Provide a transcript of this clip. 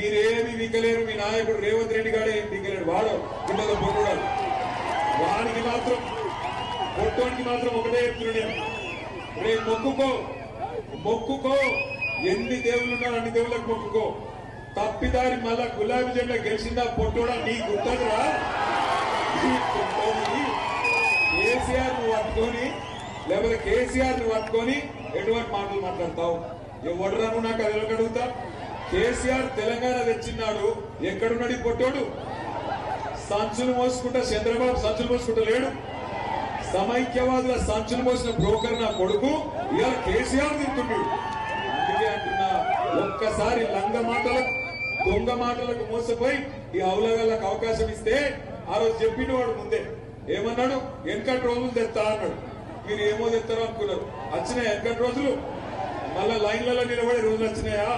మీరేమి వికలేరు. మీ నాయకుడు రేవంత్ రెడ్డి గారే ఏం వికలేడు. వాడు పిల్లలు పొట్టుడాడు. వాడికి మాత్రం పొట్టోనికి మాత్రం ఒకటే చెప్తున్నాడు, రేపు మొక్కుకో ఎన్ని దేవుళ్ళు ఉన్నారు అన్ని దేవుళ్ళకి మొక్కుకో. తప్పిదారి మళ్ళా గులాబీ జెండా గెలిచిందా పొట్టోడా నీ గుర్తరా? కేసీఆర్ నువ్వు పట్టుకొని లేకపోతే కేసీఆర్ ను పట్టుకొని ఎటువంటి మాటలు మాట్లాడతావు? ఎవడరాను నాకు అది అడుగుతా. కేసీఆర్ తెలంగాణ తెచ్చిన్నాడు, ఎక్కడున్నాడు పొట్టోడు? సంచులు మోసుకుంటా చంద్రబాబు సంచులు మోసుకుంటా లేడు. సమైక్యవాదుల సంచులు మోసిన బ్రోకర్ నా కొడుకు ఇవాళ కేసీఆర్ తింటున్నాడు. అందుకే అంటున్నా, ఒక్కసారి లంగ మాటలకు దొంగ మాటలకు మోసపోయి ఈ అవలగాళ్ళకు అవకాశం ఇస్తే ఆ రోజు చెప్పిన వాడు ముందే ఏమన్నాడు, వెనకటి రోజులు తెస్తా అన్నాడు. మీరు ఏమో తెస్తారో అనుకున్నారు. వచ్చినాయి వెనకటి రోజులు? మళ్ళా లైన్లలో నిలబడే రోజులు వచ్చినాయా?